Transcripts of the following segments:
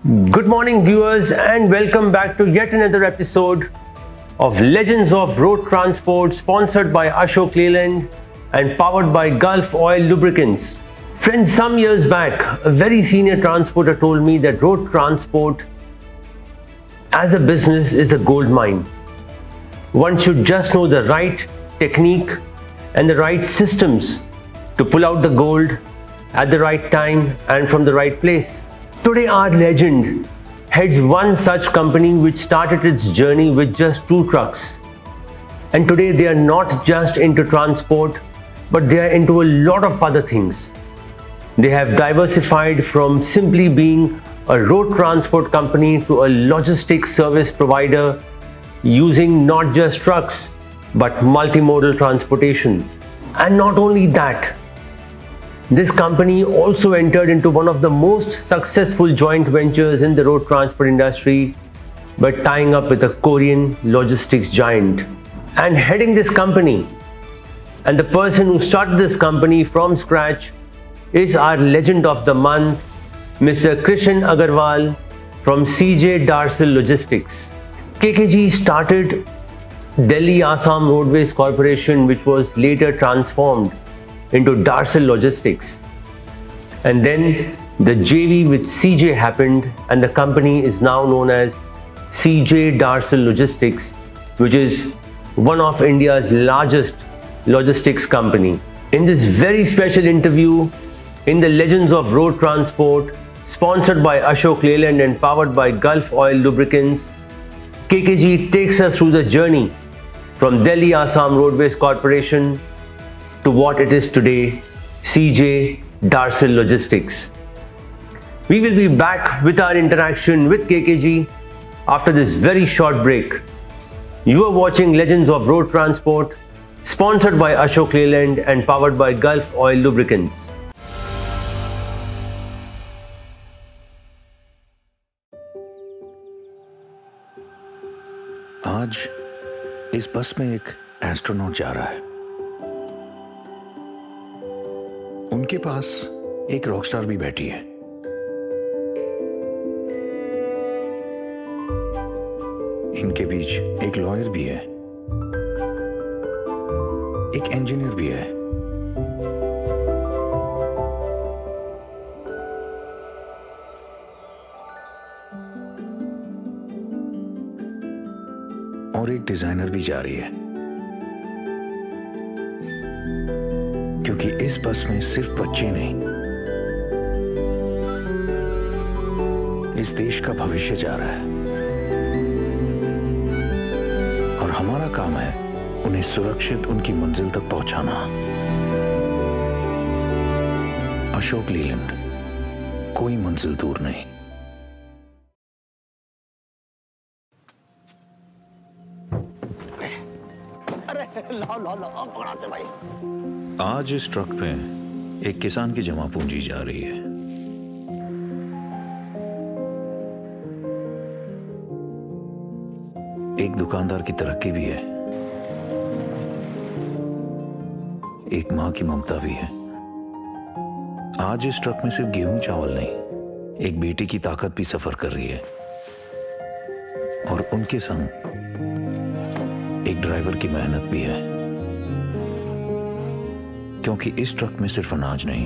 Good morning, viewers, and welcome back to yet another episode of Legends of Road Transport, sponsored by Ashok Leyland and powered by Gulf Oil Lubricants. Friends, some years back, a very senior transporter told me that road transport as a business is a gold mine. One should just know the right technique and the right systems to pull out the gold at the right time and from the right place. Today, our legend heads one such company which started its journey with just 2 trucks. And today they are not just into transport, but they are into a lot of other things. They have diversified from simply being a road transport company to a logistics service provider using not just trucks, but multimodal transportation. And not only that, this company also entered into one of the most successful joint ventures in the road transport industry by tying up with a Korean logistics giant. And heading this company, and the person who started this company from scratch, is our legend of the month, Mr. Krishan Agarwal from CJ Darcel Logistics. KKG started Delhi Assam Roadways Corporation, which was later transformed into Darcel Logistics, and then the JV with CJ happened and the company is now known as CJ Darcel Logistics, which is one of India's largest logistics company. In this very special interview in the Legends of Road Transport, sponsored by Ashok Leyland and powered by Gulf Oil Lubricants, KKG takes us through the journey from Delhi Assam Roadways Corporation to what it is today, CJ Darcel Logistics. We will be back with our interaction with KKG after this very short break. You are watching Legends of Road Transport, sponsored by Ashok Leyland and powered by Gulf Oil Lubricants. आज इस बस में एक astronaut जा रहा है। उनके पास एक रॉकस्टार भी बैठी है। इनके बीच एक लॉयर भी है, एक इंजीनियर भी है, और एक डिजाइनर भी जा रही है, क्योंकि इस बस में सिर्फ बच्चे नहीं, इस देश का भविष्य जा रहा है। और हमारा काम है उन्हें सुरक्षित उनकी मंजिल तक पहुंचाना। अशोक लीलैंड, कोई मंजिल दूर नहीं। लाओ पकड़ाते भाई। आज इस ट्रक पे एक किसान की जमा पूंजी जा रही है। एक दुकानदार की तरक्की भी है, एक मां की ममता भी है। आज इस ट्रक में सिर्फ गेहूं चावल नहीं, एक बेटी की ताकत भी सफर कर रही है, और उनके संग एक ड्राइवर की मेहनत भी है। क्योंकि इस ट्रक में सिर्फ अनाज नहीं,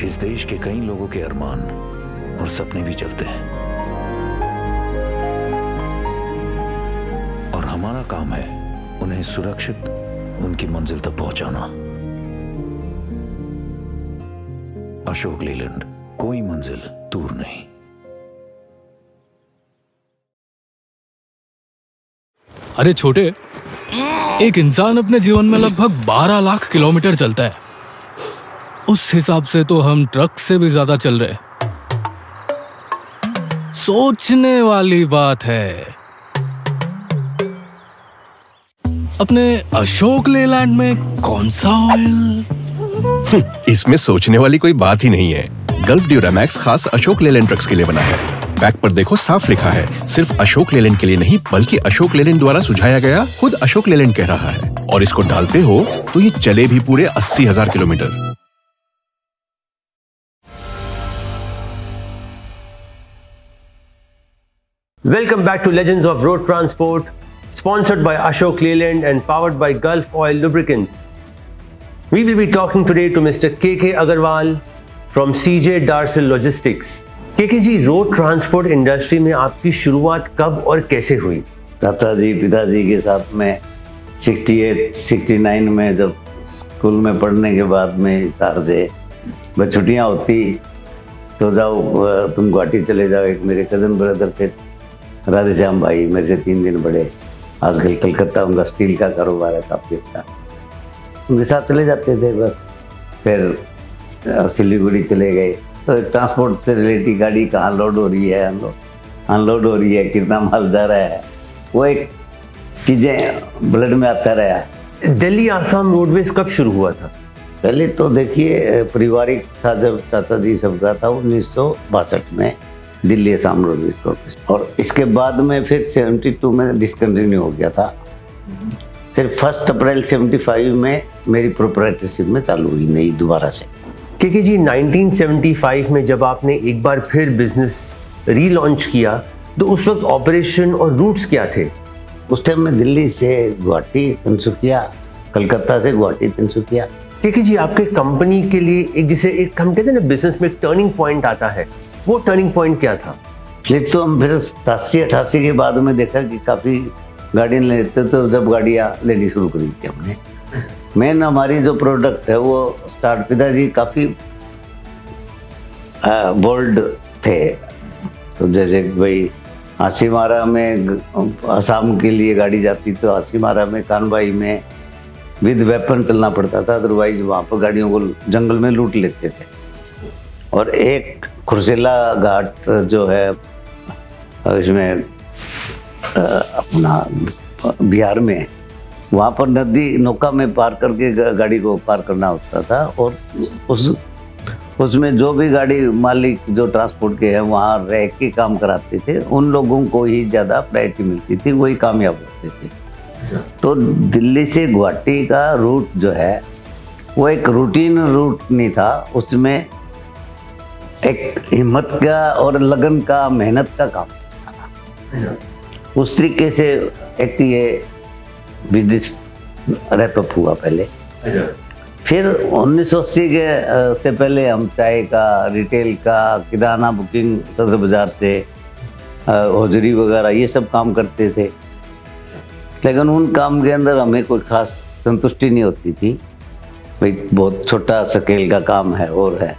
इस देश के कई लोगों के अरमान और सपने भी चलते हैं। और हमारा काम है उन्हें सुरक्षित उनकी मंजिल तक पहुंचाना। अशोक लीलैंड, कोई मंजिल दूर नहीं। अरे छोटे, एक इंसान अपने जीवन में लगभग 12 लाख किलोमीटर चलता है। उस हिसाब से तो हम ट्रक से भी ज्यादा चल रहे। सोचने वाली बात है। अपने अशोक लेलैंड में कौन सा ऑयल? इसमें सोचने वाली कोई बात ही नहीं है। गल्फ ड्यूरामैक्स खास अशोक लेलैंड ट्रक्स के लिए बना है। बैक पर देखो, साफ लिखा है, सिर्फ अशोक लेलैंड के लिए नहीं, बल्कि अशोक लेलैंड द्वारा सुझाया गया, खुद अशोक लेलैंड कह रहा है। और इसको डालते हो तो ये चले भी पूरे 80,000 kilometre. Welcome back to Legends of Road Transport, sponsored by Ashok Leyland and powered by Gulf Oil Lubricants. We will be talking today to Mr. KK Agarwal from CJ Darsal Logistics. KK ji, road transport industry में आपकी शुरुआत कब और कैसे हुई? चाचा जी पिताजी के साथ में 68-69 में जब स्कूल में पढ़ने के बाद में हिसार से बस छुट्टियाँ होती तो जाओ तुम गुवाहाटी चले जाओ। एक मेरे कज़न ब्रदर थे राधेश्याम भाई, मेरे से 3 दिन बड़े, आजकल कलकत्ता उनका स्टील का कारोबार है काफ़ी अच्छा, उनके साथ चले जाते थे। बस फिर सिलीगुड़ी चले गए तो ट्रांसपोर्ट से रिलेटेड गाड़ी कहाँ लोड हो रही है, अनलोड हो रही है, कितना माल जा रहा है, वो एक चीज़ें ब्लड में आता रहा। दिल्ली आसाम रोडवेज कब शुरू हुआ था? पहले तो देखिए पारिवारिक था, जब चाचा जी सबका था 1962 में दिल्ली आसाम रोडवेज कॉर्पोरेशन, और इसके बाद में फिर 72 में डिसकंटिन्यू हो गया था। फिर 1 अप्रैल 75 में मेरी प्रोप्राइटरशिप में चालू हुई नई दोबारा से। क्योंकि जी 1975 में जब आपने एक बार फिर बिजनेस रीलॉन्च किया तो उस वक्त ऑपरेशन और रूट्स क्या थे? उस टाइम में दिल्ली से गुवाहाटी, तिनसुकिया, कलकत्ता से गुवाहाटी, तिनसुकिया। क्योंकि जी आपके कंपनी के लिए एक जिसे एक हम कहते हैं ना बिजनेस में टर्निंग पॉइंट आता है, वो टर्निंग पॉइंट क्या था? फिर तो हम फिर 87-88 के बाद में देखा कि काफ़ी गाड़ियाँ लेते, तो जब गाड़ियाँ लेनी शुरू करी थी हमने। मेन हमारी जो प्रोडक्ट है वो स्टार्ट, पिताजी काफ़ी बोल्ड थे, तो जैसे भाई हासीमारा में आसाम के लिए गाड़ी जाती तो हासीमारा में कानबाई में विद वेपन चलना पड़ता था, अदरवाइज वहाँ पर गाड़ियों को जंगल में लूट लेते थे। और एक खुरसेला घाट जो है इसमें अपना बिहार में, वहाँ पर नदी नौका में पार करके गाड़ी को पार करना होता था, और उसमें जो भी गाड़ी मालिक जो ट्रांसपोर्ट के हैं वहाँ रह के काम कराते थे, उन लोगों को ही ज़्यादा प्रायोरिटी मिलती थी, वही कामयाब होते थे। तो दिल्ली से गुवाहाटी का रूट जो है वो एक रूटीन रूट नहीं था, उसमें एक हिम्मत का और लगन का, मेहनत का काम था। उस तरीके से एक ये बिजनेस रैपअप हुआ पहले। फिर 1980 के से पहले हम चाय का, रिटेल का, किराना बुकिंग सदर बाज़ार से, हौजरी वगैरह ये सब काम करते थे, लेकिन उन काम के अंदर हमें कोई खास संतुष्टि नहीं होती थी। भाई बहुत छोटा स्केल का काम है और है।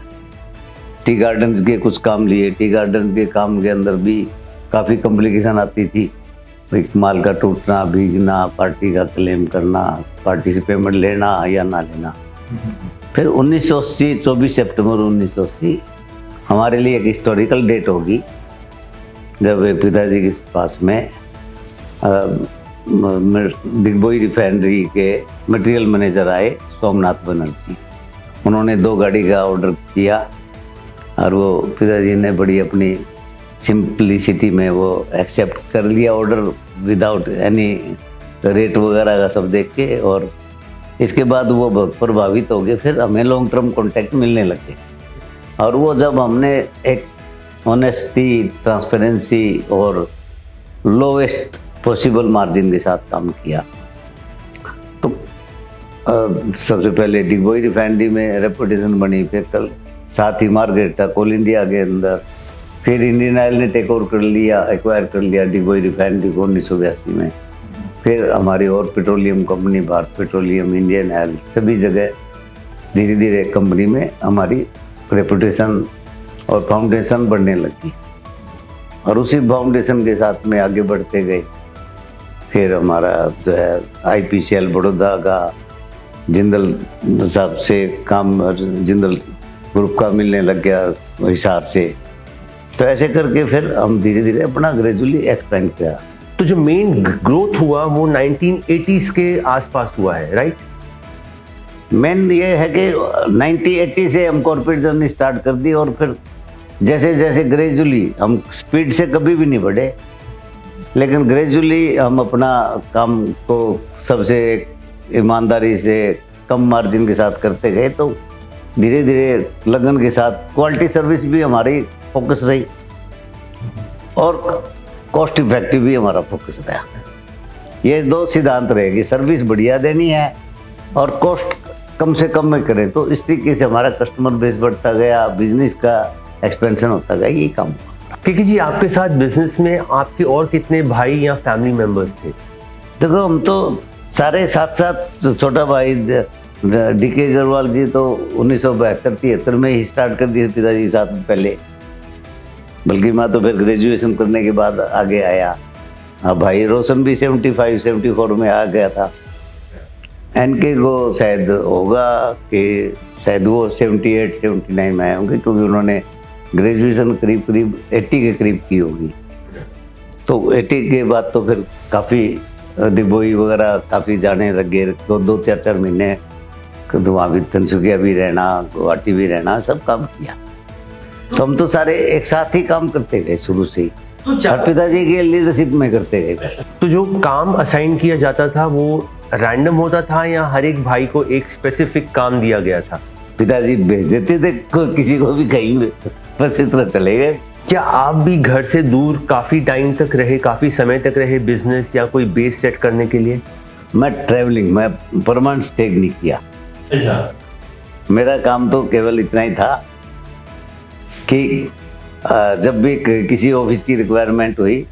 टी गार्डन्स के कुछ काम लिए, टी गार्डन के काम के अंदर भी काफ़ी कॉम्प्लिकेशन आती थी, भाई माल का टूटना, भीगना, पार्टी का क्लेम करना, पार्टी से पेमेंट लेना या ना लेना। फिर 1980 24 सितंबर 1980 हमारे लिए एक हिस्टोरिकल डेट होगी, जब पिताजी के पास में डिगबोई रिफाइनरी के मटेरियल मैनेजर आए सोमनाथ बनर्जी। उन्होंने 2 गाड़ी का ऑर्डर किया और वो पिताजी ने बड़ी अपनी सिंपलिसिटी में वो एक्सेप्ट कर लिया ऑर्डर, विदाउट एनी रेट वगैरह का सब देख के, और इसके बाद वो बहुत प्रभावित हो गए। फिर हमें लॉन्ग टर्म कॉन्टैक्ट मिलने लगे, और वो जब हमने एक ऑनेस्टी, ट्रांसपेरेंसी और लोवेस्ट पॉसिबल मार्जिन के साथ काम किया, तो सबसे पहले डिगबोई रिफाइनरी में रेपुटेशन बनी, फिर कल साथ ही मार्गरेटा कोल इंडिया के अंदर, फिर इंडियन ऑयल ने टेक ओवर कर लिया, एक्वायर कर लिया डिगबोई रिफाइनरी को 1982 में। फिर हमारी और petroleum company, Bharat petroleum, Indian oil, सभी जगह धीरे धीरे कंपनी में हमारी रेपुटेशन और फाउंडेशन बढ़ने लगी, और उसी फाउंडेशन के साथ में आगे बढ़ते गए। फिर हमारा जो है IPCL बड़ौदा का, जिंदल साहब से काम, जिंदल ग्रुप का मिलने लग गया हिसार से, तो ऐसे करके फिर हम धीरे धीरे अपना ग्रेजुअली एक्सपेंड किया। तो जो मेन ग्रोथ हुआ वो 1980s के आसपास हुआ है, राइट? मेन ये है कि 1980 से हम कॉर्पोरेट जर्नी स्टार्ट कर दी, और फिर जैसे जैसे ग्रेजुअली, हम स्पीड से कभी भी नहीं बढ़े, लेकिन ग्रेजुअली हम अपना काम को सबसे ईमानदारी से कम मार्जिन के साथ करते गए, तो धीरे धीरे लगन के साथ क्वालिटी सर्विस भी हमारी फोकस रही, और कॉस्ट इफेक्टिव भी हमारा फोकस रहा। ये दो सिद्धांत रहेगी, सर्विस बढ़िया देनी है और कॉस्ट कम से कम में करें, तो इस तरीके से हमारा कस्टमर बेस बढ़ता गया, बिजनेस का एक्सपेंशन होता गया, यही काम। केके जी, आपके साथ बिजनेस में आपके और कितने भाई या फैमिली मेंबर्स थे? देखो, हम तो सारे साथ साथ, छोटा भाई डीके अग्रवाल जी तो 1972-73 में ही स्टार्ट कर दिए पिताजी साथ में पहले, बल्कि मैं तो फिर ग्रेजुएशन करने के बाद आगे आया। हाँ, भाई रोशन भी 75-74 में आ गया था। एनके को शायद होगा कि शायद वो 78-79 में आए होंगे, क्योंकि उन्होंने ग्रेजुएशन करीब 80 के करीब की होगी। तो 80 के बाद तो फिर काफ़ी डिबोई वगैरह काफ़ी जाने लगे, 2-2, 4-4 महीने वहाँ भी तिनसुकिया भी रहना, गुवाहाटी भी रहना, सब काम किया। तो हम तो सारे एक साथ ही काम करते गए शुरू से ही, और पिताजी के लीडरशिप में करते गए। तो जो काम असाइन किया जाता था वो रैंडम होता था या हर एक भाई को एक स्पेसिफिक काम दिया गया था? पिताजी भेज देते थे किसी को भी कहीं, बस इस तरह चले गए। क्या आप भी घर से दूर काफी टाइम तक रहे, काफी समय तक रहे बिजनेस या कोई बेस सेट करने के लिए? मैं ट्रैवलिंग, मैं परमानेंट स्टे नहीं किया। मेरा काम तो केवल इतना ही था कि जब भी किसी ऑफिस की रिक्वायरमेंट हुई,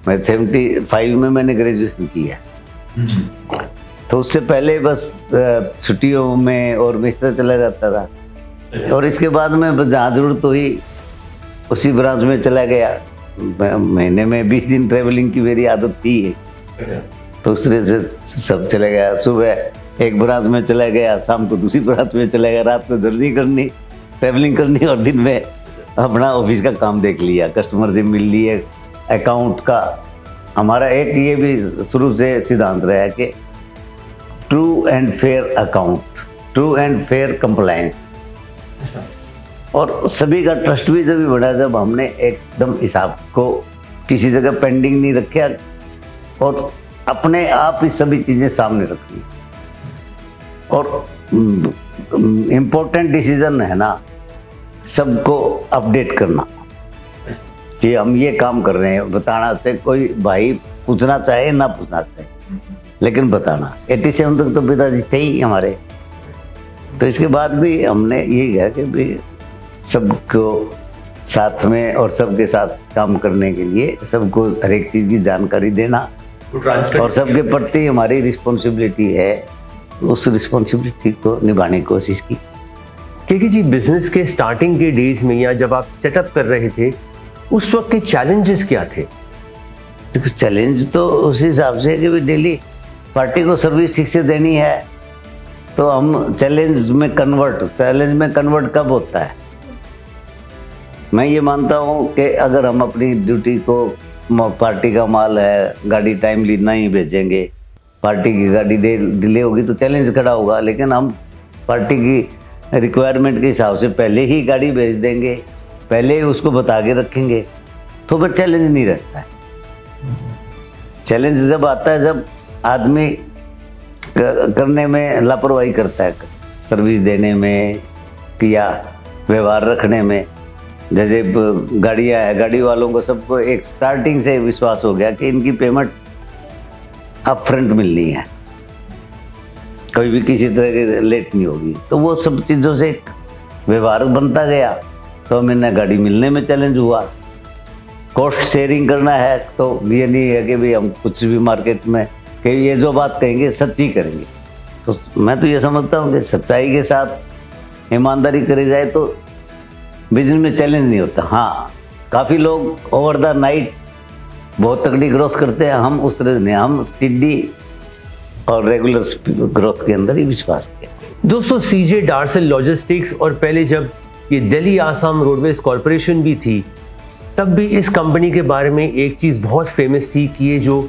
मैं 75 में मैंने ग्रेजुएशन किया, तो उससे पहले बस छुट्टियों में और मैं इस तरह चला जाता था, और इसके बाद में बस जहाँ जरूरत हुई उसी ब्रांच में चला गया। महीने में 20 दिन ट्रैवलिंग की मेरी आदत थी, तो उस तरह से सब चला गया। सुबह एक ब्रांच में चला गया, शाम को दूसरी ब्रांच में चला गया, रात में जर्नी करनी, ट्रैवलिंग करनी, और दिन में अपना ऑफिस का काम देख लिया, कस्टमर से मिल लिए। अकाउंट का हमारा एक ये भी शुरू से सिद्धांत रहा है कि true and fair account, true and fair compliance, और सभी का ट्रस्ट भी जब बढ़ा जब हमने एकदम हिसाब को किसी जगह पेंडिंग नहीं रखा और अपने आप ही सभी चीज़ें सामने रखी। और इम्पोर्टेंट डिसीजन है ना, सबको अपडेट करना कि हम ये काम कर रहे हैं, बताना से कोई भाई पूछना चाहे ना पूछना चाहे, लेकिन बताना। 87 तक तो पिताजी थे ही हमारे, तो इसके बाद भी हमने यही कहा कि भी सबको साथ में और सबके साथ काम करने के लिए सबको हर एक चीज़ की जानकारी देना, और सबके प्रति हमारी रिस्पॉन्सिबिलिटी है, उस रिस्पॉन्सिबिलिटी को निभाने की कोशिश की। केके जी, बिजनेस के स्टार्टिंग के डेज में या जब आप सेटअप कर रहे थे, उस वक्त के चैलेंजेस क्या थे? देखो, चैलेंज तो उस हिसाब से कि डेली पार्टी को सर्विस ठीक से देनी है, तो हम चैलेंज में कन्वर्ट कब होता है? मैं ये मानता हूँ कि अगर हम अपनी ड्यूटी को, पार्टी का माल है, गाड़ी टाइमली नहीं भेजेंगे, पार्टी की गाड़ी डिले होगी तो चैलेंज खड़ा होगा, लेकिन हम पार्टी की रिक्वायरमेंट के हिसाब से पहले ही गाड़ी भेज देंगे, पहले ही उसको बता के रखेंगे, तो फिर चैलेंज नहीं रहता है। चैलेंज जब आता है जब आदमी करने में लापरवाही करता है, सर्विस देने में या व्यवहार रखने में। जैसे गाड़ियाँ है, गाड़ी वालों को सबको एक स्टार्टिंग से विश्वास हो गया कि इनकी पेमेंट अप फ्रंट मिलनी है, कभी भी किसी तरह की लेट नहीं होगी, तो वो सब चीज़ों से एक व्यवहार बनता गया, तो हमें ना गाड़ी मिलने में चैलेंज हुआ। कॉस्ट शेयरिंग करना है तो ये नहीं है कि भाई हम कुछ भी मार्केट में कि ये जो बात कहेंगे सच्ची करेंगे, तो मैं तो ये समझता हूँ कि सच्चाई के साथ ईमानदारी करी जाए तो बिजनेस में चैलेंज नहीं होता। हाँ, काफ़ी लोग ओवर द नाइट बहुत तगड़ी ग्रोथ करते हैं, हम उस तरह नहीं, हम स्टेडी और रेगुलर ग्रोथ के अंदर ही विश्वास किया। दोस्तों, सीजे डार्सल लॉजिस्टिक्स और पहले जब ये दिल्ली आसाम रोडवेज कॉरपोरेशन भी थी, तब भी इस कंपनी के बारे में एक चीज़ बहुत फेमस थी कि ये जो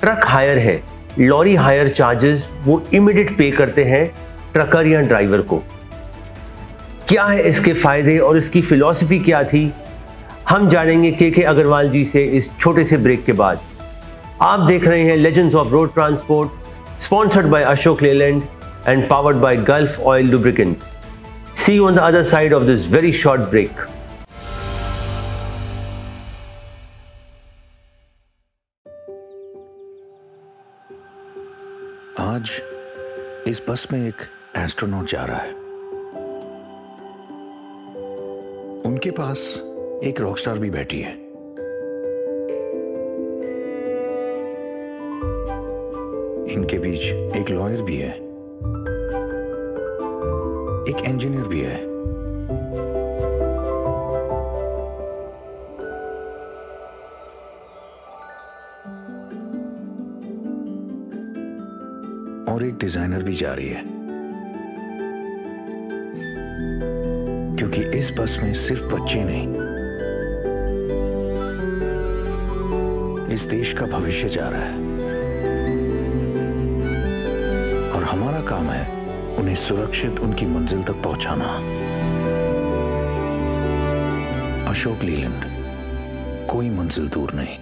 ट्रक हायर है, लॉरी हायर चार्जेस, वो इमीडिएट पे करते हैं ट्रकर या ड्राइवर को। क्या है इसके फायदे और इसकी फिलॉसफी क्या थी, हम जानेंगे केके अग्रवाल जी से इस छोटे से ब्रेक के बाद। आप देख रहे हैं legends of road transport, sponsored by Ashok Leyland and powered by Gulf Oil Lubricants. See you on the other side of this very short break. आज इस बस में एक एस्ट्रोनॉट जा रहा है। उनके पास एक रॉकस्टार भी बैठी है। इनके बीच एक लॉयर भी है, एक इंजीनियर भी है, और एक डिजाइनर भी जा रही है। क्योंकि इस बस में सिर्फ बच्चे नहीं, इस देश का भविष्य जा रहा है और हमारा काम है उन्हें सुरक्षित उनकी मंजिल तक पहुंचाना। अशोक लीलैंड, कोई मंजिल दूर नहीं।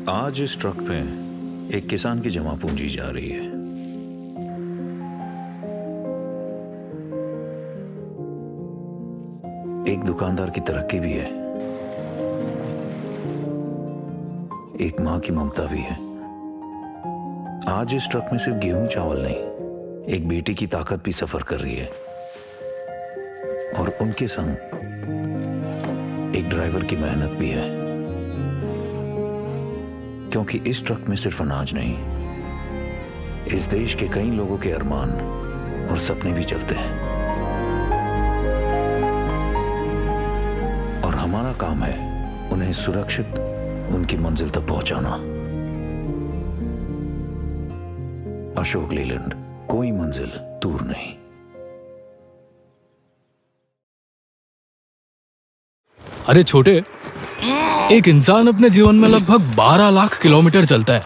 आज इस ट्रक पे एक किसान की जमा पूंजी जा रही है। एक दुकानदार की तरक्की भी है, एक मां की ममता भी है। आज इस ट्रक में सिर्फ गेहूं चावल नहीं, एक बेटी की ताकत भी सफर कर रही है और उनके संग एक ड्राइवर की मेहनत भी है। क्योंकि इस ट्रक में सिर्फ अनाज नहीं, इस देश के कई लोगों के अरमान और सपने भी चलते हैं और हमारा काम है उन्हें सुरक्षित उनकी मंजिल तक पहुंचाना। अशोक लीलैंड, कोई मंजिल दूर नहीं। अरे छोटे, एक इंसान अपने जीवन में लगभग 12 लाख किलोमीटर चलता है।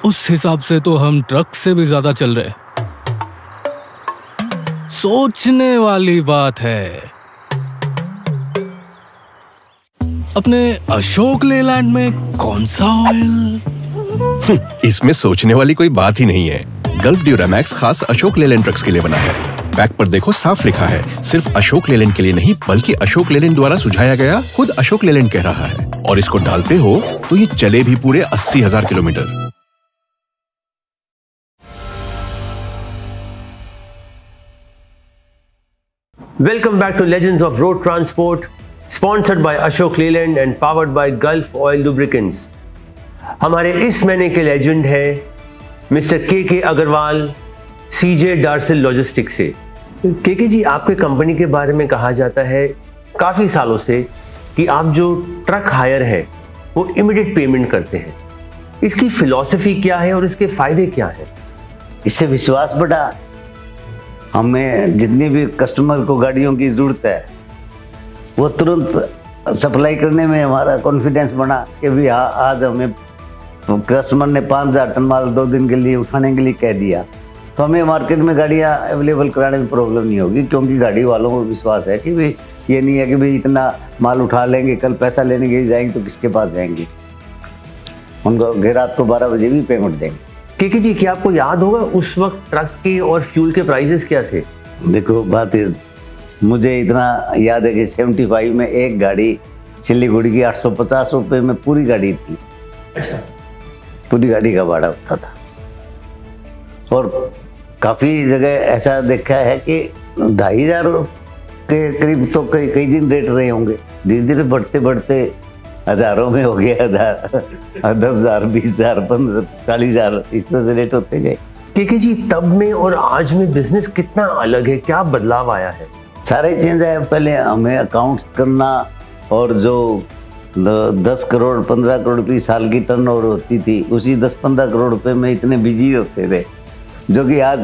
उस हिसाब से तो हम ट्रक से भी ज्यादा चल रहे। सोचने वाली बात है। अपने अशोक लेलैंड में कौन सा ऑयल? इसमें सोचने वाली कोई बात ही नहीं है। गल्फ ड्यूरामैक्स खास अशोक लेलैंड ट्रक्स के लिए बना है। पैक पर देखो साफ लिखा है, सिर्फ अशोक लेलैंड के लिए नहीं बल्कि अशोक लेलैंड द्वारा सुझाया गया, खुद अशोक लेलैंड कह रहा है। और इसको डालते हो तो ये चले भी पूरे 80,000 kilometre. Welcome back to Legends of Road Transport, sponsored by Ashok Leyland and powered by Gulf Oil Lubricants. हमारे इस महीने के लेजेंड है मिस्टर के अग्रवाल, सीजे डार्सल लॉजिस्टिक्स से। के जी, आपके कंपनी के बारे में कहा जाता है काफ़ी सालों से कि आप जो ट्रक हायर है वो इमीडिएट पेमेंट करते हैं। इसकी फिलॉसफी क्या है और इसके फ़ायदे क्या हैं? इससे विश्वास बढ़ा। हमें जितनी भी कस्टमर को गाड़ियों की ज़रूरत है वो तुरंत सप्लाई करने में हमारा कॉन्फिडेंस बना कि भी हाँ, आज हमें कस्टमर ने 5,000 टन माल 2 दिन के लिए उठाने के लिए कह दिया तो हमें मार्केट में गाड़ियाँ अवेलेबल कराने में प्रॉब्लम नहीं होगी। क्योंकि गाड़ी वालों को विश्वास है कि भाई ये नहीं है कि भाई इतना माल उठा लेंगे, कल पैसा लेने के लिए जाएंगे तो किसके पास जाएंगे, उनको रात को 12 बजे भी पेमेंट देंगे। के जी, क्या आपको याद होगा उस वक्त ट्रक के और फ्यूल के प्राइसेस क्या थे? देखो, बात है, मुझे इतना याद है कि 75 में एक गाड़ी सिलीगुड़ी की 850 रुपये में पूरी गाड़ी थी। अच्छा। पूरी गाड़ी का भाड़ा होता था। और काफ़ी जगह ऐसा देखा है कि 2,500 के करीब तो कई दिन रेट रहे होंगे। धीरे धीरे बढ़ते बढ़ते हज़ारों में हो गया, 10,000, 20,000, 15,000, 40,000 इस तरह से रेट होते गए। के जी, तब में और आज में बिजनेस कितना अलग है? क्या बदलाव आया है? सारे चेंज है। पहले हमें अकाउंट्स करना और जो 10 करोड़ 15 करोड़ रुपये साल की टर्नओवर होती थी, उसी 10-15 करोड़ रुपए में इतने बिजी होते थे, जो कि आज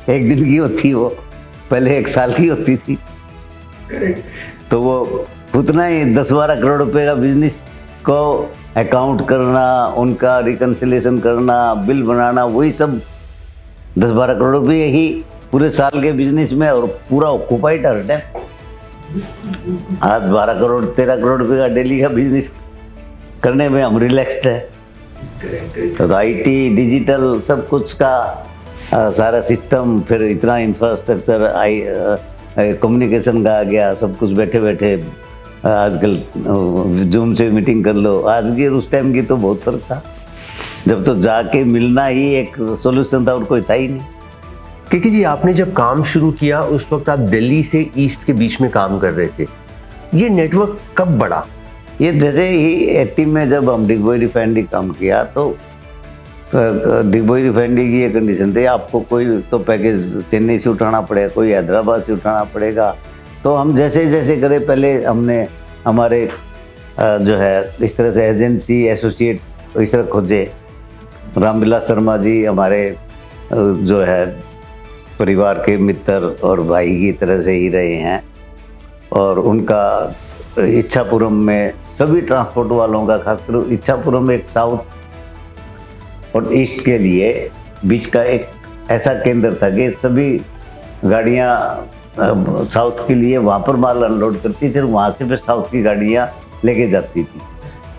एक दिन की होती, वो पहले 1 साल की होती थी। तो वो उतना ही 10-12 करोड़ रुपए का बिजनेस को अकाउंट करना, उनका रिकन्सिलेशन करना, बिल बनाना, वही सब 10-12 करोड़ रुपये ही पूरे साल के बिजनेस में, और पूरा ऑक्यूपाइड हर टाइम। आज 12 करोड़ 13 करोड़ रुपए का डेली का बिजनेस करने में हम रिलैक्स्ड है। तो आईटी डिजिटल सब कुछ का सारा सिस्टम, फिर इतना इंफ्रास्ट्रक्चर, कम्युनिकेशन का आ गया, सब कुछ बैठे बैठे आजकल जूम से मीटिंग कर लो। आज की और उस टाइम की तो बहुत फर्क था, जब तो जाके मिलना ही एक सॉल्यूशन था और कोई था ही नहीं। केके जी, आपने जब काम शुरू किया उस वक्त आप दिल्ली से ईस्ट के बीच में काम कर रहे थे, ये नेटवर्क कब बढ़ा? ये जैसे ही 80 में जब हम डिगबोई रिफाइनरी काम किया तो डिगबोई रिफाइनरी की ये कंडीशन थी, आपको कोई तो पैकेज चेन्नई से उठाना पड़ेगा, कोई हैदराबाद से उठाना पड़ेगा। तो हम जैसे जैसे करे, पहले हमने हमारे जो है इस तरह से एजेंसी एसोसिएट इस तरह खोजे। रामविलास शर्मा जी हमारे जो है परिवार के मित्र और भाई की तरह से ही रहे हैं, और उनका इच्छापुरम में सभी ट्रांसपोर्ट वालों का, खासकर इच्छापुरम एक साउथ और ईस्ट के लिए बीच का एक ऐसा केंद्र था कि सभी गाड़ियाँ साउथ के लिए वहाँ पर माल अनलोड करती थी, वहाँ से फिर साउथ की गाड़ियाँ लेके जाती थी।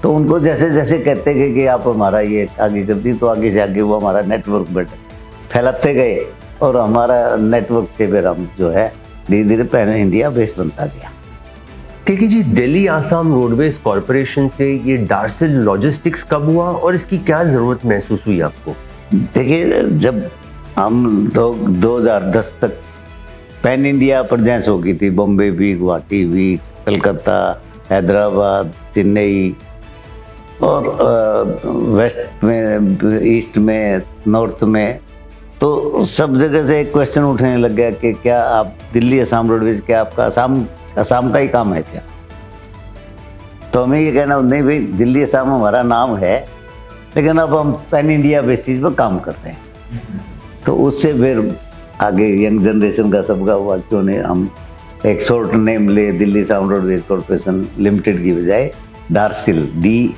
तो उनको जैसे जैसे कहते गए कि आप हमारा ये आगे कर दी, तो आगे से आगे वो हमारा नेटवर्क फैलाते गए, और हमारा नेटवर्क से फिर हम जो है धीरे धीरे पैन इंडिया बेस बनता गया। केके जी, दिल्ली आसाम रोडवेज कॉरपोरेशन से ये डार्सिल लॉजिस्टिक्स कब हुआ और इसकी क्या ज़रूरत महसूस हुई आपको? देखिए, जब हम 2010 तक पैन इंडिया प्रेजेंस हो गई थी, बॉम्बे भी, गुवाहाटी भी, कलकत्ता, हैदराबाद, चेन्नई, और वेस्ट में, ईस्ट में, नॉर्थ में, तो सब जगह से एक क्वेश्चन उठने लग गया कि क्या आप दिल्ली आसाम रोडवेज, क्या आपका आसाम का ही काम है क्या? तो हमें ये कहना, नहीं भाई, दिल्ली आसाम हमारा नाम है, लेकिन अब हम पैन इंडिया बेसिस पर काम कर रहे हैं। तो उससे फिर आगे यंग जनरेशन का सबका हुआ, क्यों नहीं हम एक शॉर्ट नेम ले, Delhi Assam roadways corporation limited की बजाय डार्सिल, डी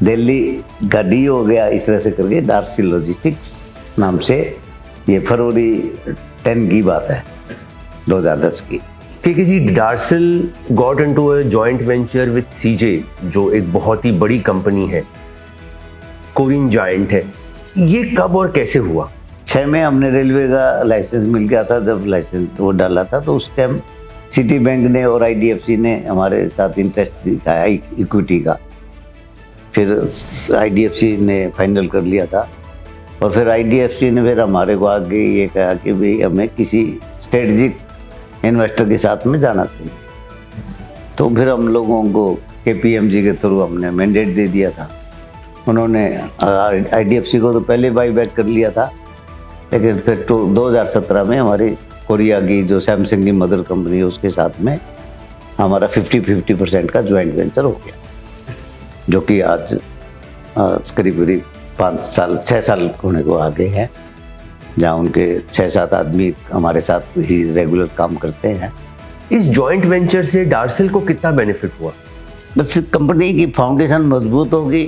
दिल्ली का डी हो गया, इस तरह से करके डार्सिल लॉजिस्टिक्स नाम से। ये फरवरी 10 की बात है, 2010 की। KK ji, Darcl got into a joint venture with CJ, जो एक बहुत ही बड़ी कंपनी है, कोरियन जायंट है। ये कब और कैसे हुआ? 6 में हमने रेलवे का लाइसेंस मिल गया था। जब लाइसेंस वो डाला था तो उस टाइम सिटी बैंक ने और IDFC ने हमारे साथ इंटरेस्ट दिखाया इक्विटी का। फिर IDFC ने फाइनल कर लिया था, और फिर IDFC ने फिर हमारे को आगे ये कहा कि भाई हमें किसी स्ट्रेटजिक इन्वेस्टर के साथ में जाना चाहिए। तो फिर हम लोगों को KPMG के थ्रू हमने मैंडेट दे दिया था। उन्होंने IDFC को तो पहले बाई बैक कर लिया था, लेकिन फिर 2017 में हमारी कोरिया की जो सैमसंग की मदर कंपनी है उसके साथ में हमारा 50-50% का ज्वाइंट वेंचर हो गया, जो कि आज करीब 6 साल होने को आगे हैं, जहाँ उनके 6-7 आदमी हमारे साथ ही रेगुलर काम करते हैं। इस जॉइंट वेंचर से डार्सिल को कितना बेनिफिट हुआ? बस कंपनी की फाउंडेशन मजबूत होगी,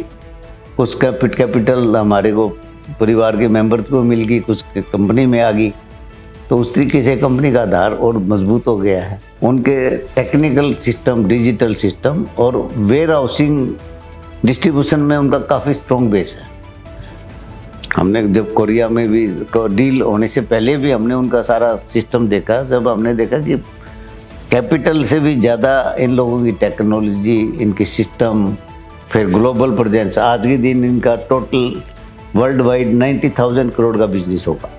कुछ कैपिटल हमारे को परिवार के मेंबर्स को मिल गई, कुछ कंपनी में आ गई, तो उस तरीके से कंपनी का आधार और मजबूत हो गया है। उनके टेक्निकल सिस्टम, डिजिटल सिस्टम और वेयर हाउसिंग डिस्ट्रीब्यूशन में उनका काफ़ी स्ट्रॉन्ग बेस है। हमने जब कोरिया में भी डील होने से पहले भी हमने उनका सारा सिस्टम देखा, जब हमने देखा कि कैपिटल से भी ज़्यादा इन लोगों की टेक्नोलॉजी, इनकी सिस्टम, फिर ग्लोबल प्रेजेंस। आज के दिन इनका टोटल वर्ल्ड वाइड 90,000 करोड़ का बिजनेस होगा।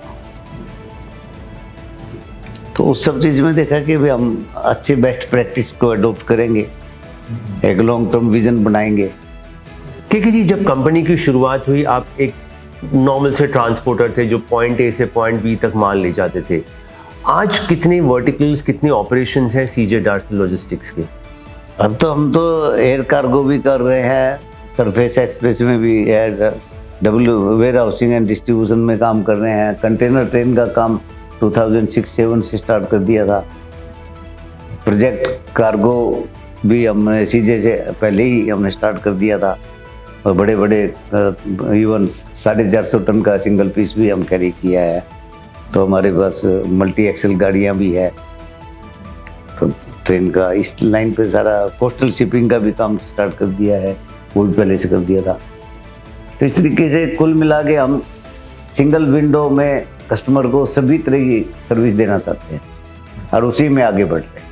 तो उस सब चीज़ में देखा कि भाई हम अच्छे बेस्ट प्रैक्टिस को अडॉप्ट करेंगे, एक लॉन्ग टर्म विजन बनाएंगे। केके जी, जब कंपनी की शुरुआत हुई आप एक नॉर्मल से ट्रांसपोर्टर थे जो पॉइंट A से पॉइंट B तक माल ले जाते थे। आज कितने वर्टिकल्स, कितने ऑपरेशंस हैं सीजे डार्सिल लॉजिस्टिक्स के? अब तो हम तो एयर कार्गो भी कर रहे हैं, सरफेस एक्सप्रेस में भी है, वेयर हाउसिंग एंड डिस्ट्रीब्यूशन में काम कर रहे हैं, कंटेनर ट्रेन का काम 2006-07 से स्टार्ट कर दिया था। प्रोजेक्ट कार्गो भी हमने सीजे से पहले ही हमने स्टार्ट कर दिया था, और बड़े बड़े इवन 450 टन का सिंगल पीस भी हम कैरी किया है। तो हमारे पास मल्टी एक्सल गाड़ियाँ भी है। तो ट्रेन का इस लाइन पे सारा कोस्टल शिपिंग का भी काम स्टार्ट कर दिया है, वो भी पहले से कर दिया था। तो इस तरीके से कुल मिला के हम सिंगल विंडो में कस्टमर को सभी तरह की सर्विस देना चाहते हैं। और उसी में आगे बढ़ रहे हैं।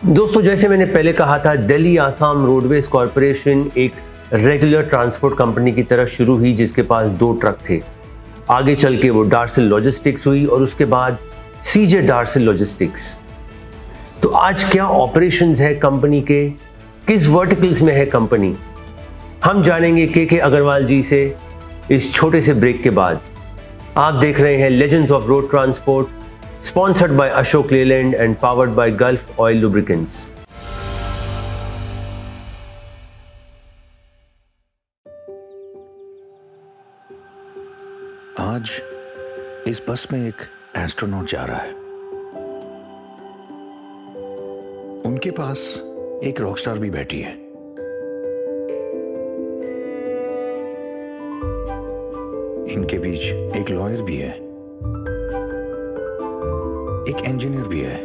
दोस्तों, जैसे मैंने पहले कहा था, दिल्ली आसाम रोडवेज कॉरपोरेशन एक रेगुलर ट्रांसपोर्ट कंपनी की तरह शुरू हुई, जिसके पास 2 ट्रक थे। आगे चल के वो डार्सल लॉजिस्टिक्स हुई और उसके बाद सीजे डार्सल लॉजिस्टिक्स। तो आज क्या ऑपरेशंस है कंपनी के, किस वर्टिकल्स में है कंपनी, हम जानेंगे के अग्रवाल जी से इस छोटे से ब्रेक के बाद। आप देख रहे हैं legends of road transport, sponsored by Ashok Leyland and powered by gulf oil lubricants. आज इस बस में एक एस्ट्रोनॉट जा रहा है। उनके पास एक रॉकस्टार भी बैठी है। इनके बीच एक लॉयर भी है, एक इंजीनियर भी है,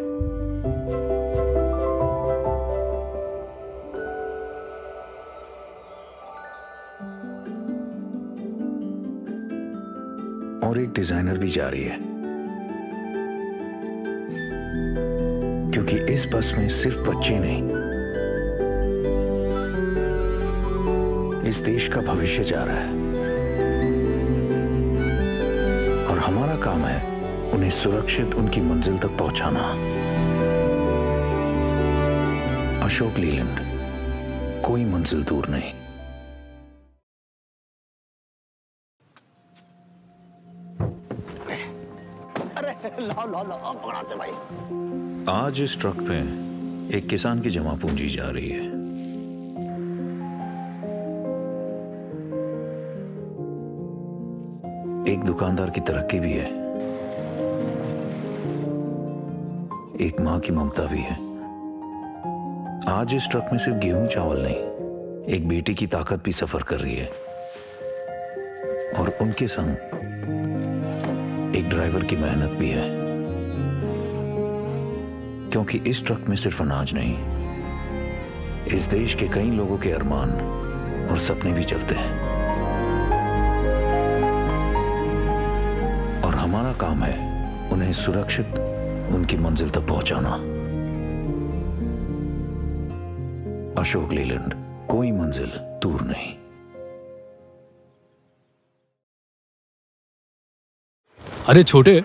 और एक डिजाइनर भी जा रही है, क्योंकि इस बस में सिर्फ बच्चे नहीं, इस देश का भविष्य जा रहा है। और हमारा काम है उन्हें सुरक्षित उनकी मंजिल तक पहुंचाना। अशोक लीलैंड, कोई मंजिल दूर नहीं। लाओ पकड़ाते भाई। आज इस ट्रक पे एक किसान की जमा पूंजी जा रही है। एक दुकानदार की तरक्की भी है, एक मां की ममता भी है। आज इस ट्रक में सिर्फ गेहूं चावल नहीं, एक बेटी की ताकत भी सफर कर रही है, और उनके संग एक ड्राइवर की मेहनत भी है। क्योंकि इस ट्रक में सिर्फ अनाज नहीं, इस देश के कई लोगों के अरमान और सपने भी चलते हैं। और हमारा काम है उन्हें सुरक्षित उनकी मंजिल तक पहुंचाना। अशोक लीलैंड, कोई मंजिल दूर नहीं। अरे छोटे,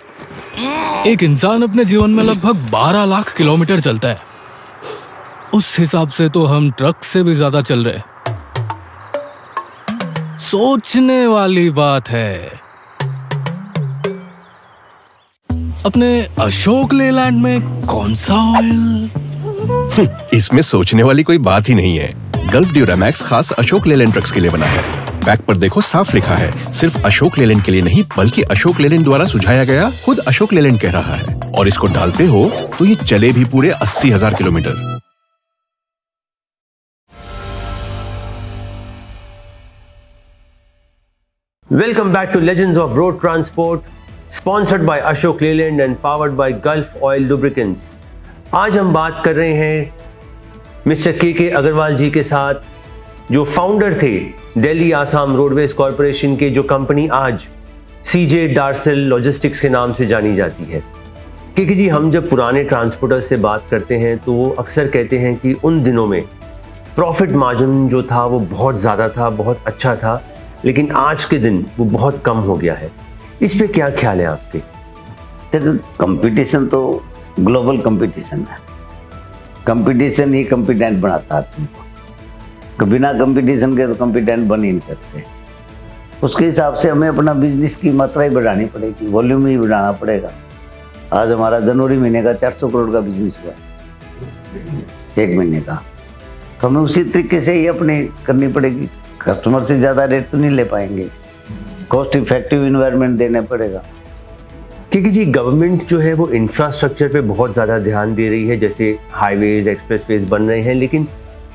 एक इंसान अपने जीवन में लगभग 12 लाख किलोमीटर चलता है। उस हिसाब से तो हम ट्रक से भी ज्यादा चल रहे। सोचने वाली बात है। अपने अशोक लेलैंड में कौन सा ऑयल? इसमें सोचने वाली कोई बात ही नहीं है। गल्फ ड्यूरामैक्स खास अशोक लेलैंड ट्रक्स के लिए बना है। पैक पर देखो साफ लिखा है, सिर्फ अशोक लेलैंड के लिए नहीं बल्कि अशोक लेलैंड द्वारा सुझाया गया, खुद अशोक लेलैंड कह रहा है। और इसको डालते हो तो ये चले भी पूरे 80,000 kilometre. Welcome back to Legends of Road Transport, sponsored by Ashok Leyland and powered by Gulf Oil Lubricants. आज हम बात कर रहे हैं मिस्टर के अग्रवाल जी के साथ, जो फाउंडर थे दिल्ली आसाम रोडवेज कॉरपोरेशन के, जो कंपनी आज सीजे डार्सल लॉजिस्टिक्स के नाम से जानी जाती है। के जी, हम जब पुराने ट्रांसपोर्टर्स से बात करते हैं तो वो अक्सर कहते हैं कि उन दिनों में प्रॉफिट मार्जिन जो था वो बहुत ज़्यादा था, बहुत अच्छा था, लेकिन आज के दिन वो बहुत कम हो गया है। इस पे क्या ख्याल है आपके? कंपटीशन तो ग्लोबल कंपटीशन है। कंपटीशन ही कंपिटेंट बनाता है आदमी को। बिना कंपटीशन के तो कंपिटेंट बन ही नहीं सकते। उसके हिसाब से हमें अपना बिजनेस की मात्रा ही बढ़ानी पड़ेगी, वॉल्यूम ही बढ़ाना पड़ेगा। आज हमारा जनवरी महीने का 400 करोड़ का बिजनेस हुआ, एक महीने का। तो हमें उसी तरीके से ही अपनी करनी पड़ेगी। कस्टमर से ज़्यादा रेट तो नहीं ले पाएंगे, कॉस्ट इफेक्टिव इन्वायरमेंट देना पड़ेगा। क्योंकि जी गवर्नमेंट जो है वो इंफ्रास्ट्रक्चर पे बहुत ज़्यादा ध्यान दे रही है, जैसे हाईवेज, एक्सप्रेसवेज बन रहे हैं, लेकिन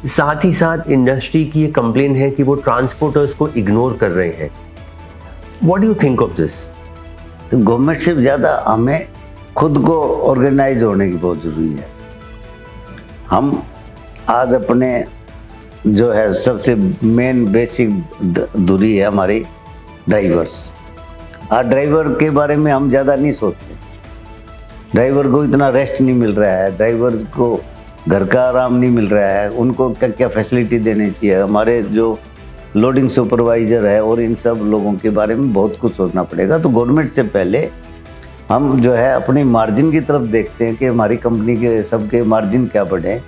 साथ ही साथ इंडस्ट्री की ये कंप्लेन है कि वो ट्रांसपोर्टर्स को इग्नोर कर रहे हैं। What do you think of this? Government से ज़्यादा हमें खुद को ऑर्गेनाइज होने की बहुत ज़रूरी है। हम आज अपने जो है सबसे मेन बेसिक दूरी है हमारी ड्राइवर्स। आज ड्राइवर के बारे में हम ज़्यादा नहीं सोचते। ड्राइवर को इतना रेस्ट नहीं मिल रहा है, ड्राइवर को घर का आराम नहीं मिल रहा है, उनको क्या क्या फैसिलिटी देनी चाहिए। हमारे जो लोडिंग सुपरवाइज़र है और इन सब लोगों के बारे में बहुत कुछ सोचना पड़ेगा। तो गवर्नमेंट से पहले हम जो है अपनी मार्जिन की तरफ देखते हैं कि हमारी कंपनी के सबके मार्जिन क्या बढ़े,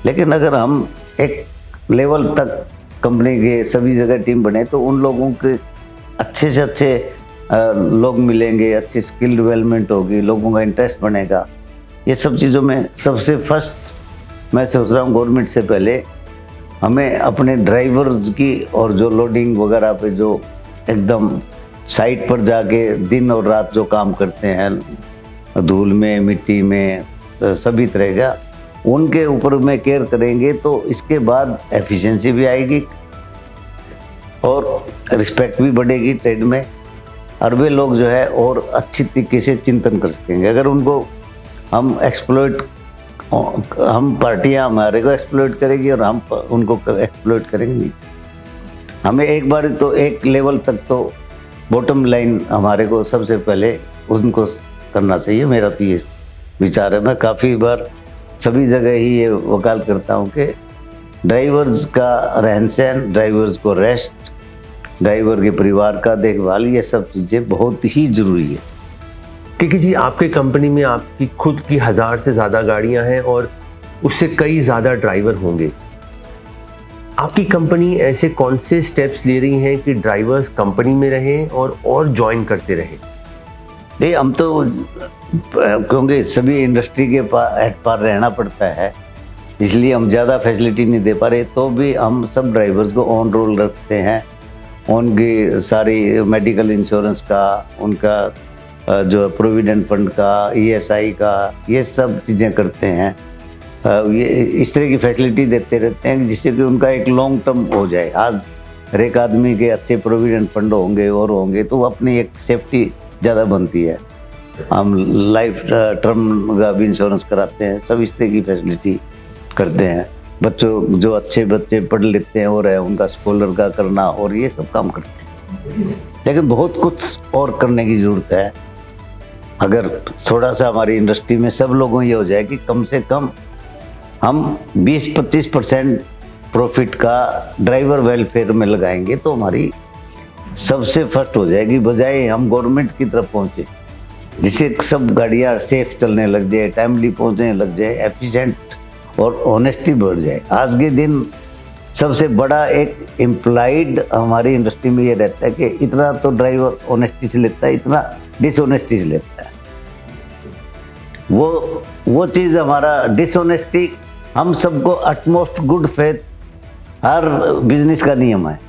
लेकिन अगर हम एक लेवल तक कंपनी के सभी जगह टीम बने तो उन लोगों के अच्छे से अच्छे लोग मिलेंगे, अच्छी स्किल डेवलपमेंट होगी, लोगों का इंटरेस्ट बनेगा। ये सब चीज़ों में सबसे फर्स्ट मैं सोच रहा हूँ गवर्नमेंट से पहले हमें अपने ड्राइवर्स की और जो लोडिंग वगैरह पे जो एकदम साइट पर जाके दिन और रात जो काम करते हैं धूल में मिट्टी में सभी तरह का, उनके ऊपर में केयर करेंगे तो इसके बाद एफिशिएंसी भी आएगी और रिस्पेक्ट भी बढ़ेगी ट्रेड में, और वे लोग जो है और अच्छी तरीके से चिंतन कर सकेंगे। अगर उनको हम एक्सप्लॉइट, हम पार्टियां हमारे को एक्सप्लॉइट करेगी और हम उनको एक्सप्लॉइट करेंगे नहीं। हमें एक बार तो एक लेवल तक तो बॉटम लाइन हमारे को सबसे पहले उनको करना चाहिए। मेरा तो ये विचार है। मैं काफ़ी बार सभी जगह ही ये वकालत करता हूँ कि ड्राइवर्स का रहन सहन, ड्राइवर्स को रेस्ट, ड्राइवर के परिवार का देखभाल, ये सब चीज़ें बहुत ही ज़रूरी है। क्योंकि जी आपके कंपनी में आपकी खुद की 1000 से ज़्यादा गाड़ियां हैं और उससे कई ज़्यादा ड्राइवर होंगे। आपकी कंपनी ऐसे कौन से स्टेप्स ले रही हैं कि ड्राइवर्स कंपनी में रहें और ज्वाइन करते रहें? नहीं, हम तो क्योंकि सभी इंडस्ट्री के हेड पार रहना पड़ता है, इसलिए हम ज़्यादा फैसिलिटी नहीं दे पा रहे। तो भी हम सब ड्राइवर्स को ऑन रोल रखते हैं, उनकी सारी मेडिकल इंश्योरेंस का, उनका जो प्रोविडेंट फंड का, ESI का, ये सब चीज़ें करते हैं। ये इस तरह की फैसिलिटी देते रहते हैं जिससे कि उनका एक लॉन्ग टर्म हो जाए। आज हर एक आदमी के अच्छे प्रोविडेंट फंड होंगे और होंगे तो अपनी एक सेफ्टी ज़्यादा बनती है। हम लाइफ टर्म का भी इंश्योरेंस कराते हैं, सब इस तरह की फैसिलिटी करते हैं। बच्चों जो अच्छे बच्चे पढ़ लेते हैं और है उनका स्कॉलर का करना और ये सब काम करते हैं। लेकिन बहुत कुछ और करने की ज़रूरत है। अगर थोड़ा सा हमारी इंडस्ट्री में सब लोगों ये हो जाए कि कम से कम हम 20-25% प्रॉफिट का ड्राइवर वेलफेयर में लगाएंगे तो हमारी सबसे फर्स्ट हो जाएगी, बजाय हम गवर्नमेंट की तरफ पहुँचे, जिससे सब गाड़ियाँ सेफ चलने लग जाए, टाइमली पहुँचने लग जाए, एफिशिएंट और ऑनेस्टी बढ़ जाए। आज के दिन सबसे बड़ा एक इम्प्लाइड हमारी इंडस्ट्री में ये रहता है कि इतना तो ड्राइवर ऑनेस्टी से लेता है, इतना डिसऑनेस्टी से लेता है। वो चीज़ हमारा डिसऑनेस्टी, हम सबको अटमोस्ट गुड फेथ हर बिजनेस का नियम है,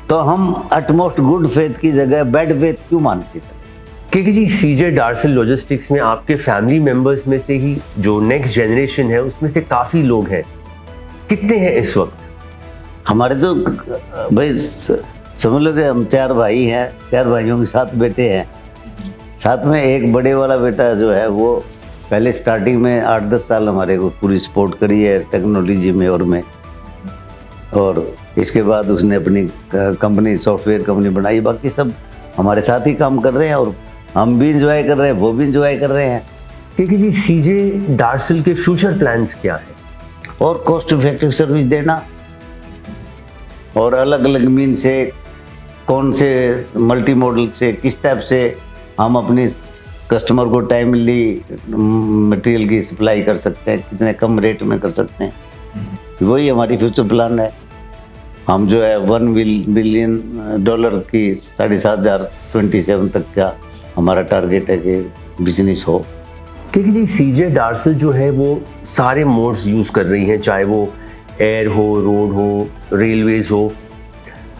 तो हम अटमोस्ट गुड फेथ की जगह बैड फेथ क्यों मानते थे? क्योंकि जी सीजे डार्सल लॉजिस्टिक्स में आपके फैमिली मेंबर्स में से ही जो नेक्स्ट जनरेशन है उसमें से काफ़ी लोग हैं। कितने हैं इस वक्त? हमारे तो भाई समझ लो कि हम 4 भाई हैं, 4 भाइयों के 7 बेटे हैं। साथ में एक बड़े वाला बेटा जो है वो पहले स्टार्टिंग में 8-10 साल हमारे को पूरी सपोर्ट करी है टेक्नोलॉजी में और इसके बाद उसने अपनी कंपनी, सॉफ्टवेयर कंपनी बनाई। बाकी सब हमारे साथ ही काम कर रहे हैं और हम भी इंजॉय कर रहे हैं, वो भी इंजॉय कर रहे हैं। क्योंकि जी सीजे डार्सल के फ्यूचर प्लान्स क्या हैं? और कॉस्ट इफेक्टिव सर्विस देना और अलग अलग मीन से कौन से मल्टी मॉडल से किस टाइप से हम अपनी कस्टमर को टाइमली मटेरियल की सप्लाई कर सकते हैं, कितने कम रेट में कर सकते हैं, वही हमारी फ्यूचर प्लान है। हम जो है $1 बिलियन की 7,527 तक का हमारा टारगेट है कि बिजनेस हो। क्योंकि जी सीजे डार्सल जो है वो सारे मोड्स यूज़ कर रही हैं, चाहे वो एयर हो, रोड हो, रेलवेज़ हो।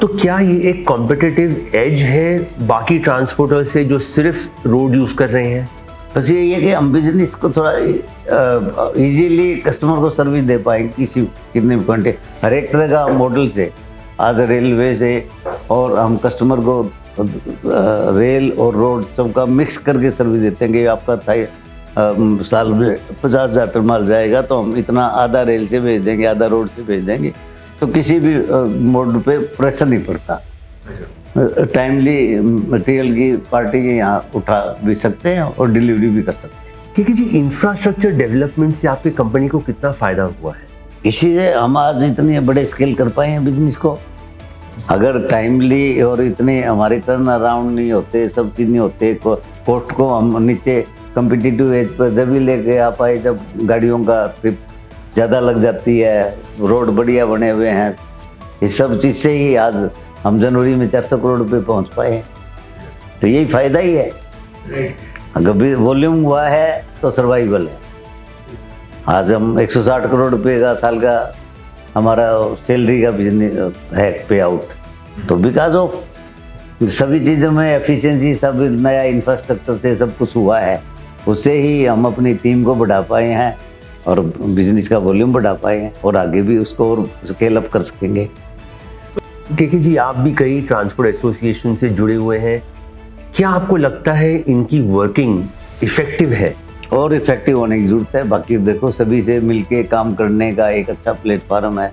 तो क्या ये एक कॉम्पिटिटिव एज है बाकी ट्रांसपोर्टर से जो सिर्फ रोड यूज़ कर रहे हैं? बस ये है कि हम बिजनेस को थोड़ा इजीली कस्टमर को सर्विस दे पाएंगे कितने भी घंटे, हर एक तरह का मॉडल से। आज रेलवे से और हम कस्टमर को रेल और रोड सबका मिक्स करके सर्विस देते हैं कि आपका साल में 50,000 टन माल जाएगा तो हम इतना आधा रेल से भेज देंगे, आधा रोड से भेज देंगे, तो किसी भी मोड पे प्रेशर नहीं पड़ता। टाइमली मटेरियल की पार्टी यहाँ उठा भी सकते हैं और डिलीवरी भी कर सकते हैं। क्योंकि जी इंफ्रास्ट्रक्चर डेवलपमेंट से आपकी कंपनी को कितना फायदा हुआ है? इसी से हम आज इतने बड़े स्केल कर पाए हैं बिजनेस को। अगर टाइमली और इतने हमारे टर्न अराउंड नहीं होते, सब चीज़ नहीं होते, कोस्ट को हम नीचे कम्पिटिटिव एज पर जब भी लेके आ पाए जब गाड़ियों का ट्रिप ज़्यादा लग जाती है, रोड बढ़िया बने हुए हैं, इस सब चीज़ से ही आज हम जनवरी में 400 करोड़ रुपए पहुंच पाए हैं। तो यही फायदा ही है। अगर भी वॉल्यूम हुआ है तो सर्वाइवल है। आज हम 160 करोड़ रुपए का साल का हमारा सैलरी का बिजनेस है पे आउट, तो बिकॉज ऑफ सभी चीज़ों में एफिशिएंसी, सब नया इंफ्रास्ट्रक्चर से सब कुछ हुआ है, उससे ही हम अपनी टीम को बढ़ा पाए हैं और बिजनेस का वॉल्यूम बढ़ा पाए हैं और आगे भी उसको और स्केल अप कर सकेंगे। केके जी, आप भी कई ट्रांसपोर्ट एसोसिएशन से जुड़े हुए हैं, क्या आपको लगता है इनकी वर्किंग इफेक्टिव है? और इफेक्टिव होने की जरूरत है। बाकी देखो, सभी से मिलके काम करने का एक अच्छा प्लेटफॉर्म है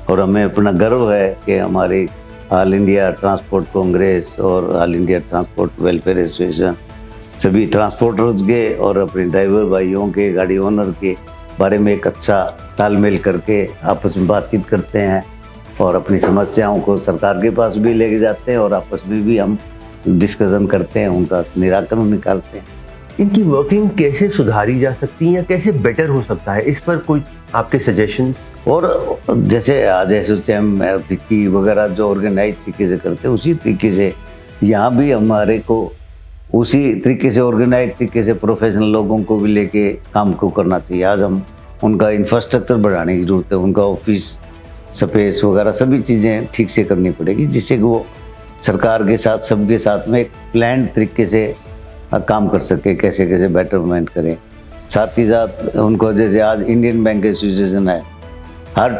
और हमें अपना गर्व है कि हमारी ऑल इंडिया ट्रांसपोर्ट कांग्रेस और all India transport welfare association सभी ट्रांसपोर्टर्स के और अपने ड्राइवर भाइयों के, गाड़ी ओनर के बारे में एक अच्छा तालमेल करके आपस में बातचीत करते हैं और अपनी समस्याओं को सरकार के पास भी लेके जाते हैं और आपस में भी हम डिस्कशन करते हैं, उनका निराकरण निकालते हैं। इनकी वर्किंग कैसे सुधारी जा सकती है या कैसे बेटर हो सकता है, इस पर कोई आपके सजेशंस? और जैसे आज एसोचैम फिक्की वगैरह जो ऑर्गेनाइज तरीके से करते हैं, उसी तरीके से यहाँ भी हमारे को उसी तरीके से ऑर्गेनाइज तरीके से प्रोफेशनल लोगों को भी लेके काम को करना चाहिए। आज हम उनका इंफ्रास्ट्रक्चर बढ़ाने की जरूरत है, उनका ऑफिस स्पेस वगैरह सभी चीज़ें ठीक से करनी पड़ेगी, जिससे कि वो सरकार के साथ सबके साथ में एक प्लान तरीके से काम कर सके, कैसे कैसे बेटरमेंट करें। साथ ही साथ उनको, जैसे आज इंडियन बैंक एसोसिएशन है, हर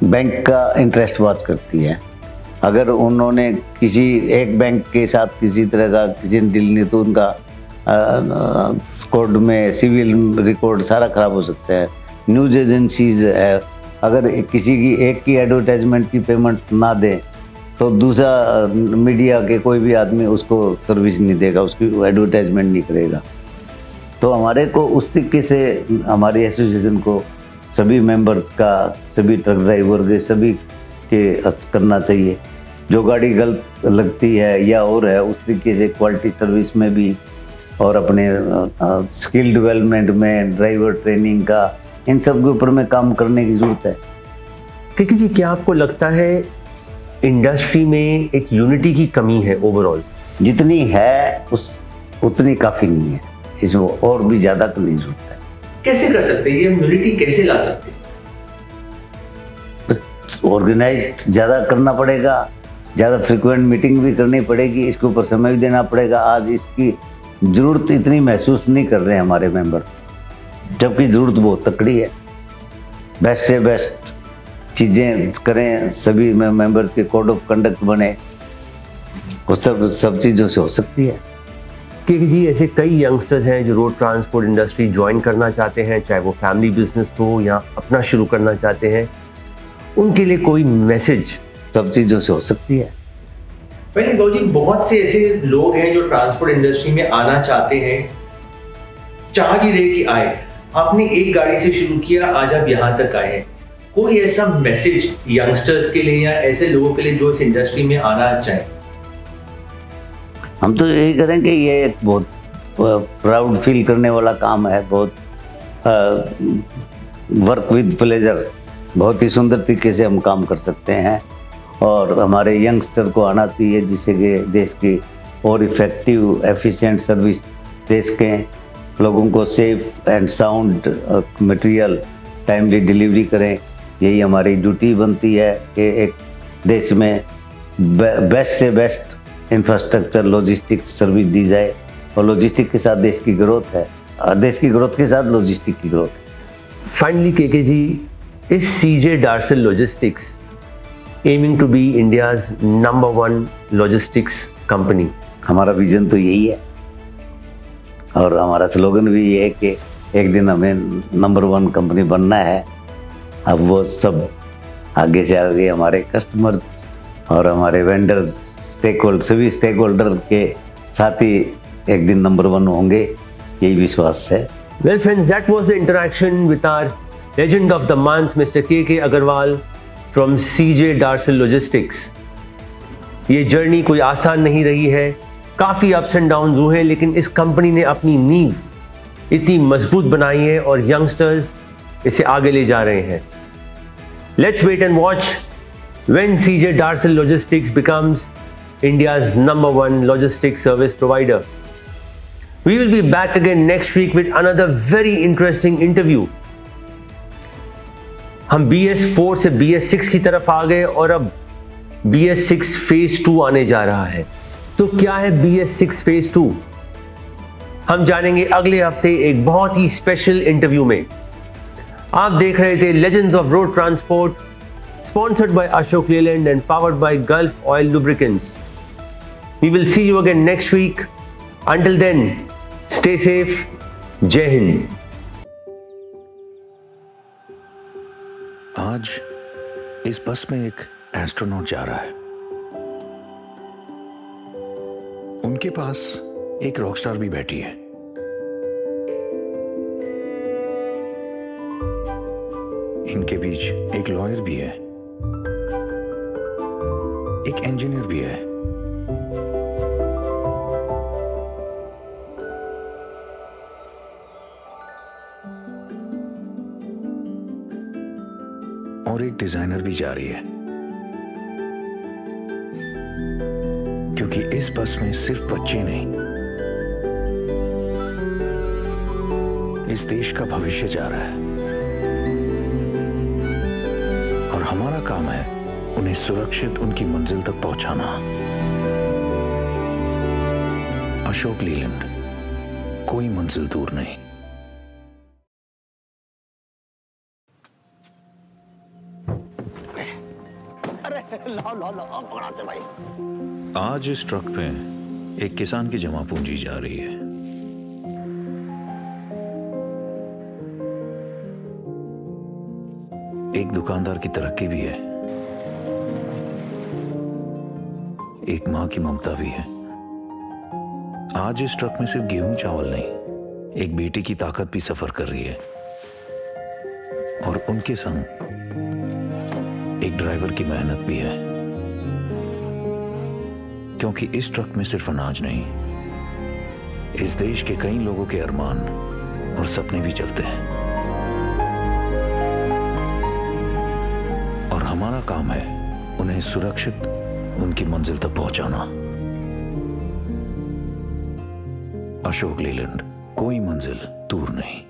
बैंक का इंटरेस्ट वॉच करती है। अगर उन्होंने किसी एक बैंक के साथ किसी तरह का किसी डील नहीं तो उनका कोर्ट में सिविल रिकॉर्ड सारा खराब हो सकता है। न्यूज़ एजेंसीज है, अगर किसी की एक की एडवर्टाइजमेंट की पेमेंट ना दे तो दूसरा मीडिया के कोई भी आदमी उसको सर्विस नहीं देगा, उसकी एडवर्टाइजमेंट नहीं करेगा। तो हमारे को उस तरीके से हमारी एसोसिएशन को सभी मेंबर्स का, सभी ट्रक ड्राइवर के, सभी के करना चाहिए। जो गाड़ी गलत लगती है या और है, उस तरीके से क्वालिटी सर्विस में भी और अपने स्किल डेवलपमेंट में, ड्राइवर ट्रेनिंग का, इन सब के ऊपर में काम करने की ज़रूरत है। केके जी, क्या आपको लगता है इंडस्ट्री में एक यूनिटी की कमी है ओवरऑल? जितनी है उतनी काफ़ी नहीं है, इसमें और भी ज़्यादा करने की ज़रूरत है। कैसे कर सकते हैं ये यूनिटी, कैसे ला सकते हैं? ऑर्गेनाइज ज़्यादा करना पड़ेगा, ज़्यादा फ्रिक्वेंट मीटिंग भी करनी पड़ेगी, इसके ऊपर समय भी देना पड़ेगा। आज इसकी ज़रूरत इतनी महसूस नहीं कर रहे हैं हमारे मेंबर, जबकि ज़रूरत बहुत तकड़ी है। बेस्ट से बेस्ट चीज़ें करें, सभी मेंबर्स के कोड ऑफ कंडक्ट बने, वो सब चीज़ों से हो सकती है। केके जी, ऐसे कई यंगस्टर्स हैं जो रोड ट्रांसपोर्ट इंडस्ट्री ज्वाइन करना चाहते हैं, चाहे वो फैमिली बिजनेस हो या अपना शुरू करना चाहते हैं, उनके लिए कोई मैसेज? सब चीज़ों से हो सकती है। पहले गौ जी, बहुत से ऐसे लोग हैं जो ट्रांसपोर्ट इंडस्ट्री में आना चाहते हैं, चाह भी रहे कि आए। आपने एक गाड़ी से शुरू किया, आज आप यहाँ तक आए हैं। कोई ऐसा मैसेज यंगस्टर्स के लिए या ऐसे लोगों के लिए जो इस इंडस्ट्री में आना चाहें? हम तो यही करें कि ये एक बहुत प्राउड फील करने वाला काम है, बहुत वर्क विद प्लेजर, बहुत ही सुंदर तरीके से हम काम कर सकते हैं और हमारे यंगस्टर को आना चाहिए, जिससे कि देश की और इफ़ेक्टिव एफिशिएंट सर्विस देश के लोगों को safe and sound material timely delivery करें। यही हमारी ड्यूटी बनती है कि एक देश में बेस्ट से बेस्ट इंफ्रास्ट्रक्चर लॉजिस्टिक सर्विस दी जाए और लॉजिस्टिक के साथ देश की ग्रोथ है और देश की ग्रोथ के साथ लॉजिस्टिक की ग्रोथ है। फाइनली केके जी, इस CJ Darcel Logistics aiming to be India's #1 logistics company? हमारा विजन तो यही है और हमारा स्लोगन भी ये है कि एक दिन हमें #1 कंपनी बनना है। अब वो सब आगे से आगे हमारे कस्टमर्स और हमारे वेंडर्स सभी स्टेक होल्डर के साथ ही एक दिन नंबर 1 होंगे, यही विश्वास है। Well friends, that was the interaction with our legend of the month, Mr. K.K. Agarwal from CJ Darsal Logistics. ये जर्नी कोई आसान नहीं रही है, काफ़ी अप्स एंड डाउन हुए हैं, लेकिन इस कंपनी ने अपनी नींव इतनी मजबूत बनाई है और यंगस्टर्स इसे आगे ले जा रहे हैं। Let's wait and watch when CJ Darsal Logistics becomes India's #1 logistics service provider. We will be back again next week with another very interesting interview. हम BS4 से BS6 की तरफ आ गए और अब BS6 फेज 2 आने जा रहा है। तो क्या है BS6 फेज 2? हम जानेंगे अगले हफ्ते एक बहुत ही स्पेशल इंटरव्यू में। आप देख रहे थे legends of road transport, sponsored by Ashok Leyland and powered by gulf oil lubricants. We will see you again next week. Until then, stay safe. जय हिंद। आज इस बस में एक एस्ट्रोनॉट जा रहा है। उनके पास एक रॉकस्टार भी बैठी है। इनके बीच एक लॉयर भी है, एक इंजीनियर भी है, और एक डिजाइनर भी जा रही है। क्योंकि इस बस में सिर्फ बच्चे नहीं, इस देश का भविष्य जा रहा है और हमारा काम है उन्हें सुरक्षित उनकी मंजिल तक पहुंचाना। अशोक लीलैंड, कोई मंजिल दूर नहीं। आज इस ट्रक पे एक किसान की जमा पूंजी जा रही है। एक दुकानदार की तरक्की भी है, एक मां की ममता भी है। आज इस ट्रक में सिर्फ गेहूं चावल नहीं, एक बेटी की ताकत भी सफर कर रही है और उनके संग एक ड्राइवर की मेहनत भी है। क्योंकि इस ट्रक में सिर्फ अनाज नहीं, इस देश के कई लोगों के अरमान और सपने भी चलते हैं और हमारा काम है उन्हें सुरक्षित उनकी मंजिल तक पहुंचाना। अशोक लीलैंड, कोई मंजिल दूर नहीं।